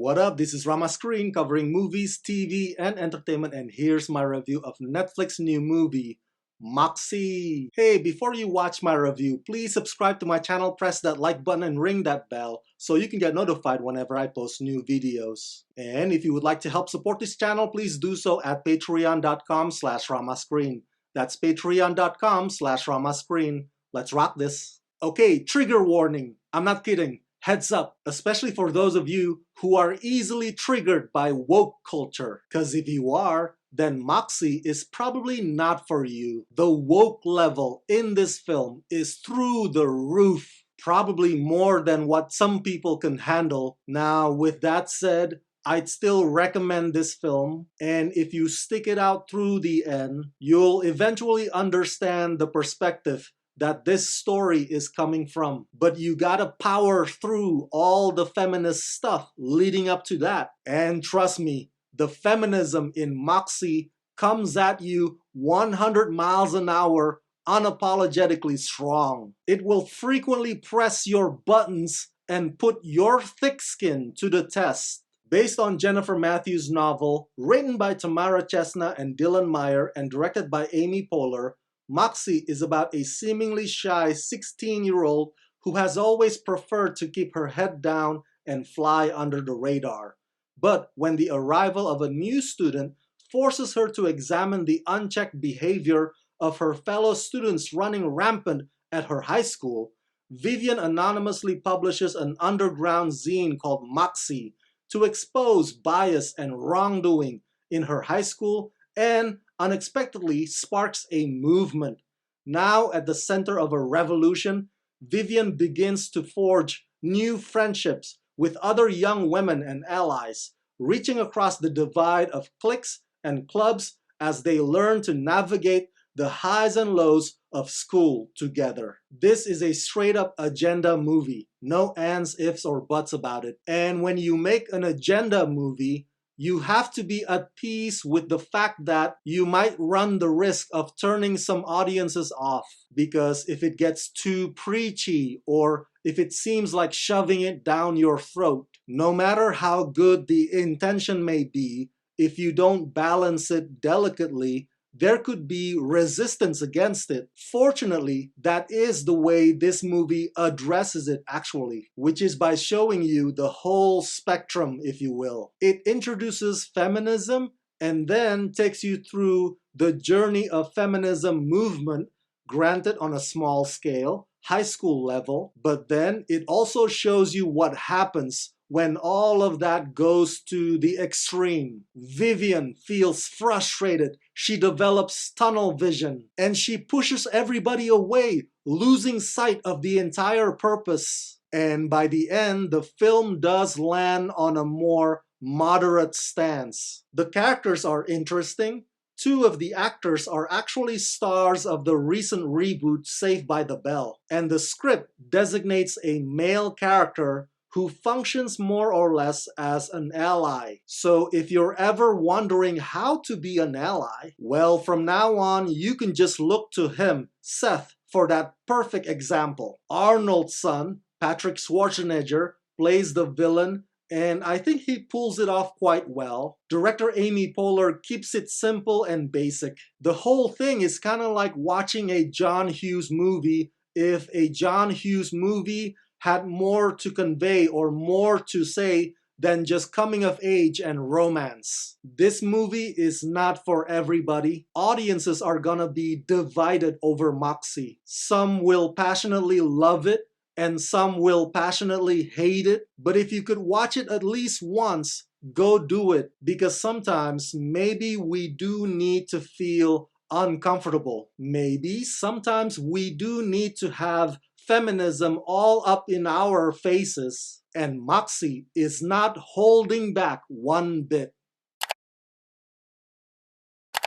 What up? This is Rama Screen covering movies, TV, and entertainment, and here's my review of Netflix's new movie, Moxie. Hey, before you watch my review, please subscribe to my channel, press that like button, and ring that bell so you can get notified whenever I post new videos. And if you would like to help support this channel, please do so at patreon.com/ramascreen. That's patreon.com/ramascreen. Let's rock this. Okay, trigger warning. I'm not kidding. Heads up, especially for those of you who are easily triggered by woke culture. Cause if you are, then Moxie is probably not for you. The woke level in this film is through the roof. Probably more than what some people can handle. Now, with that said, I'd still recommend this film, and if you stick it out through the end, you'll eventually understand the perspective that this story is coming from. But you gotta power through all the feminist stuff leading up to that. And trust me, the feminism in Moxie comes at you 100 miles an hour, unapologetically strong. It will frequently press your buttons and put your thick skin to the test. Based on Jennifer Matthews' novel, written by Tamara Chesna and Dylan Meyer and directed by Amy Poehler, Moxie is about a seemingly shy 16-year-old who has always preferred to keep her head down and fly under the radar. But when the arrival of a new student forces her to examine the unchecked behavior of her fellow students running rampant at her high school, Vivian anonymously publishes an underground zine called Moxie to expose bias and wrongdoing in her high school and unexpectedly sparks a movement. Now at the center of a revolution, Vivian begins to forge new friendships with other young women and allies, reaching across the divide of cliques and clubs as they learn to navigate the highs and lows of school together. This is a straight-up agenda movie. No ands, ifs, or buts about it. And when you make an agenda movie, you have to be at peace with the fact that you might run the risk of turning some audiences off. Because if it gets too preachy or if it seems like shoving it down your throat, no matter how good the intention may be, if you don't balance it delicately, there could be resistance against it. Fortunately, that is the way this movie addresses it actually, which is by showing you the whole spectrum, if you will. It introduces feminism and then takes you through the journey of feminism movement, granted on a small scale, high school level, but then it also shows you what happens when all of that goes to the extreme. Vivian feels frustrated. She develops tunnel vision and she pushes everybody away, losing sight of the entire purpose. And by the end, the film does land on a more moderate stance. The characters are interesting. Two of the actors are actually stars of the recent reboot Saved by the Bell. And the script designates a male character who functions more or less as an ally. So if you're ever wondering how to be an ally, well, from now on, you can just look to him, Seth, for that perfect example. Arnold's son, Patrick Schwarzenegger, plays the villain, and I think he pulls it off quite well. Director Amy Poehler keeps it simple and basic. The whole thing is kind of like watching a John Hughes movie if a John Hughes movie had more to convey or more to say than just coming of age and romance. This movie is not for everybody. Audiences are gonna be divided over Moxie. Some will passionately love it and some will passionately hate it. But if you could watch it at least once, go do it. Because sometimes maybe we do need to feel uncomfortable. Maybe sometimes we do need to have feminism all up in our faces, and Moxie is not holding back one bit.